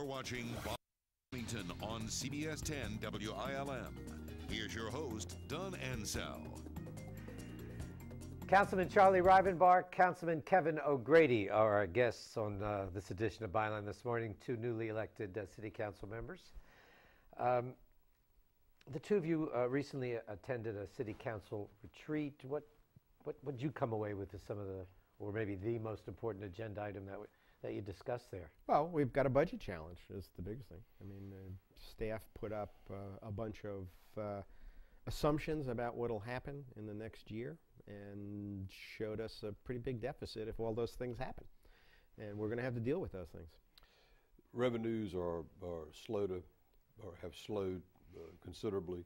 watching Wilmington on CBS 10 WILM. Here's your host, Don Ansell. Councilman Charlie Rivenbark, Councilman Kevin O'Grady are our guests on this edition of Byline this morning, two newly elected city council members. The two of you recently attended a city council retreat. What did you come away with as some of the, or maybe the most important agenda item that you discussed there? Well, we've got a budget challenge is the biggest thing. I mean, staff put up a bunch of assumptions about what will happen in the next year and showed us a pretty big deficit if all those things happen. And we're going to have to deal with those things. Revenues are slow to, or have slowed considerably.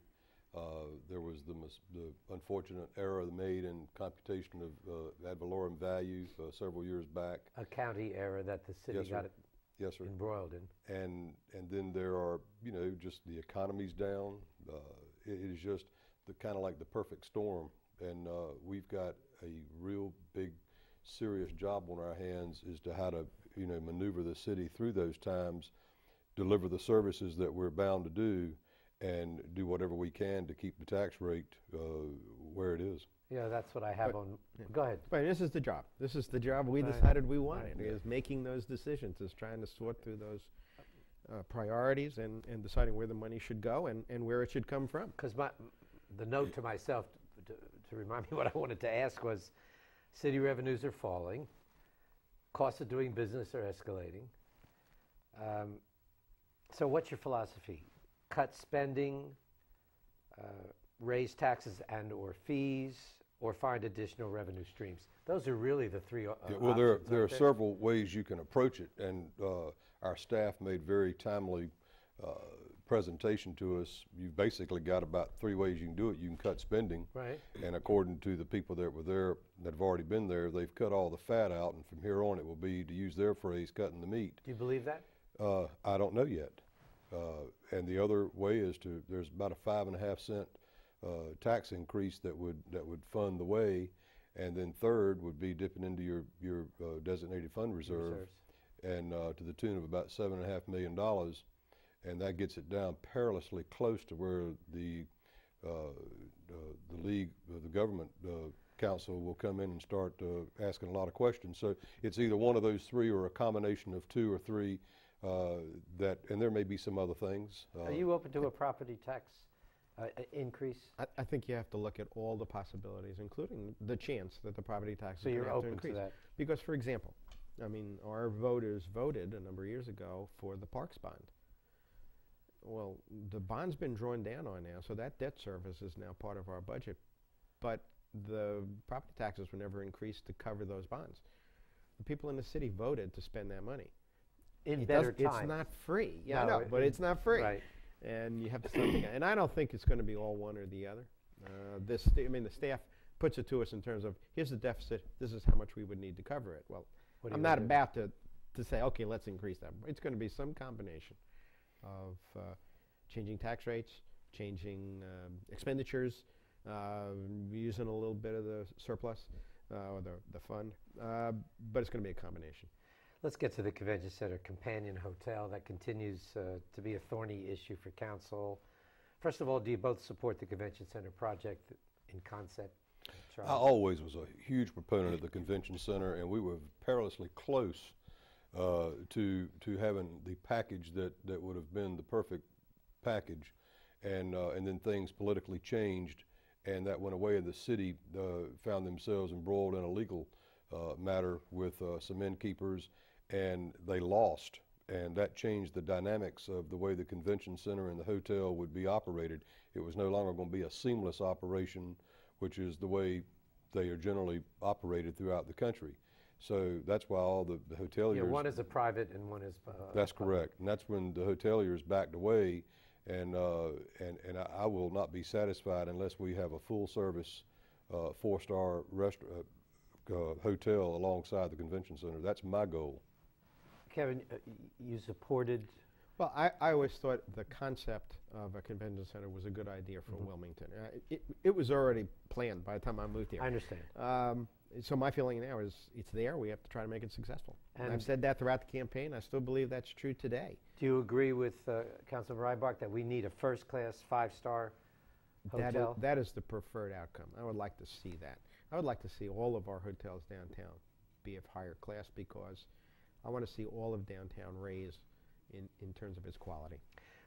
There was the unfortunate error made in computation of ad valorem value several years back. A county error that the city got embroiled in. And then there are, you know, just the economy's down. It is just kind of like the perfect storm. And we've got a real big, serious job on our hands as to how to, you know, maneuver the city through those times, deliver the services that we're bound to do, and do whatever we can to keep the tax rate where it is. Yeah, that's what I have on. Yeah. Go ahead. Right, this is the job. This is the job we decided we wanted, is making those decisions, is trying to sort through those priorities and deciding where the money should go and where it should come from. Because the note to myself to remind me what I wanted to ask was, city revenues are falling, costs of doing business are escalating. So what's your philosophy? Cut spending, raise taxes and or fees, or find additional revenue streams? Those are really the three options. Well, there are several ways you can approach it, and our staff made very timely presentation to us. You've basically got about three ways you can do it. You can cut spending, right? And according to the people that were there, that have already been there, they've cut all the fat out, and from here on it will be, to use their phrase, cutting the meat. Do you believe that? I don't know yet. And the other way is there's about a 5.5 cent tax increase that would fund the way, and then third would be dipping into your designated fund reserve, and to the tune of about $7.5 million, and that gets it down perilously close to where the league, the government council will come in and start asking a lot of questions. So it's either one of those three or a combination of two or three. And there may be some other things. Are you open to a property tax increase? I think you have to look at all the possibilities, including the chance that the property tax so is you're going to have to open increase. To that? Because, for example, I mean, our voters voted a number of years ago for the Parks bond. Well, the bond's been drawn down on now, so that debt service is now part of our budget. But the property taxes were never increased to cover those bonds. The people in the city voted to spend that money. In better times. It's not free. Yeah, no, I know, but it's not free. Right. And you have to start thinking. And I don't think it's going to be all one or the other. I mean, the staff puts it to us in terms of, here's the deficit, this is how much we would need to cover it. Well, I'm not about to say, okay, let's increase that. It's going to be some combination of changing tax rates, changing expenditures, using a little bit of the surplus or the fund, but it's going to be a combination. Let's get to the Convention Center Companion Hotel. That continues to be a thorny issue for council. First of all, do you both support the Convention Center project in concept? Charles? I always was a huge proponent of the Convention Center, and we were perilously close to having the package that would have been the perfect package, and then things politically changed, and that went away, and the city found themselves embroiled in a legal matter with some innkeepers, and they lost, and that changed the dynamics of the way the Convention Center and the hotel would be operated. It was no longer going to be a seamless operation, which is the way they are generally operated throughout the country. So that's why all the hoteliers... Yeah, one is a private and one is that's correct, and that's when the hoteliers backed away, and I will not be satisfied unless we have a full-service 4-star restaurant hotel alongside the Convention Center. That's my goal. Kevin, you supported? Well, I always thought the concept of a convention center was a good idea for Wilmington. It was already planned by the time I moved here. I understand. So my feeling now is it's there. We have to try to make it successful. And I've And said that throughout the campaign. I still believe that's true today. do you agree with Councilman Rivenbark that we need a first-class, 5-star hotel? That is the preferred outcome. I would like to see that. I would like to see all of our hotels downtown be of higher class, because I want to see all of downtown raise in terms of its quality.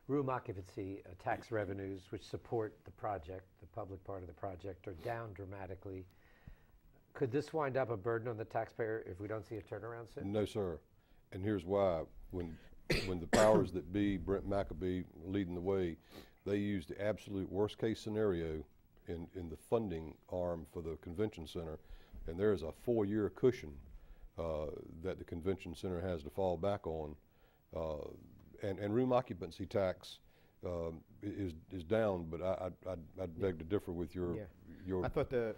Room occupancy tax revenues, which support the project, the public part of the project, are down dramatically. Could this wind up a burden on the taxpayer if we don't see a turnaround soon? No, sir. And here's why. When the powers that be, Brent McAbee leading the way, they used the absolute worst case scenario in the funding arm for the convention center, and there is a 4-year cushion that the convention center has to fall back on. And room occupancy tax is down, but I'd beg to differ with your I thought the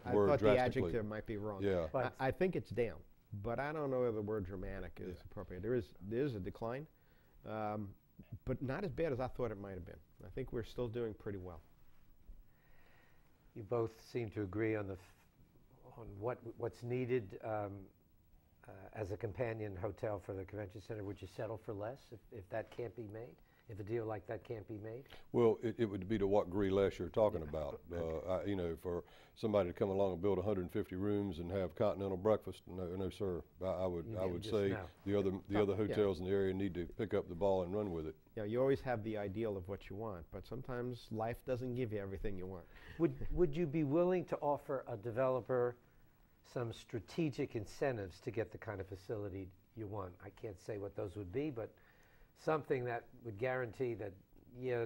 adjective might be wrong. Yeah. I think it's down, but I don't know whether the word dramatic is appropriate. There is a decline, but not as bad as I thought it might have been. I think we're still doing pretty well. You both seem to agree on what's needed as a companion hotel for the convention center. Would you settle for less if that can't be made? If a deal like that can't be made? Well, it would be to what degree less you're talking about. You know, for somebody to come along and build 150 rooms and have continental breakfast, no, sir. I would say the other hotels in the area need to pick up the ball and run with it. Yeah, you always have the ideal of what you want, but sometimes life doesn't give you everything you want. Would you be willing to offer a developer some strategic incentives to get the kind of facility you want? I can't say what those would be, but something that would guarantee that,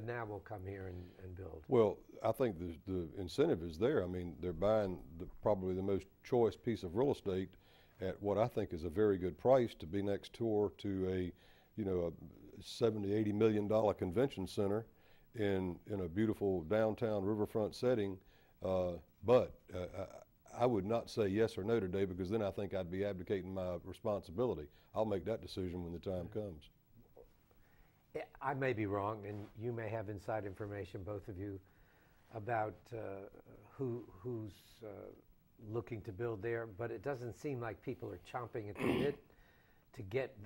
now we'll come here and build. Well, I think the incentive is there. I mean, they're buying probably the most choice piece of real estate at what I think is a very good price to be next door to a $70, $80 million convention center in a beautiful downtown riverfront setting. But I would not say yes or no today, because then I think I'd be abdicating my responsibility. I'll make that decision when the time comes. I may be wrong, and you may have inside information, both of you, about who's looking to build there, but it doesn't seem like people are chomping at the bit to get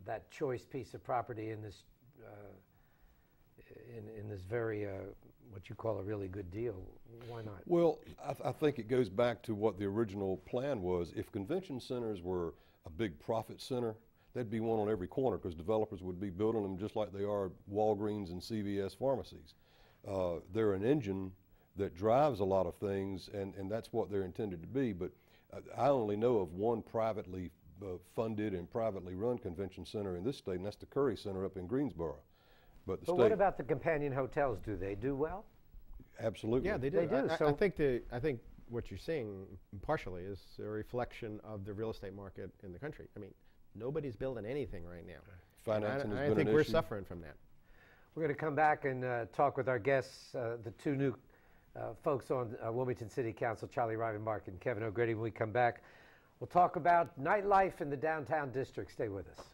that choice piece of property in this in this very what you call a really good deal. Why not? Well, I think it goes back to what the original plan was. If convention centers were a big profit center, there'd be one on every corner, because developers would be building them just like they are Walgreens and CVS pharmacies. They're an engine that drives a lot of things, and that's what they're intended to be. But I only know of one privately funded and privately run convention center in this state, and that's the Curry Center up in Greensboro. But what about the companion hotels? Do they do well? Absolutely. Yeah, they do. They do. I think what you're seeing partially is a reflection of the real estate market in the country. I mean, nobody's building anything right now. Financing has been an issue. I think we're suffering from that. We're going to come back and talk with our guests, the two new folks on Wilmington City Council, Charlie Rivenbark and Kevin O'Grady. When we come back, we'll talk about nightlife in the downtown district. Stay with us.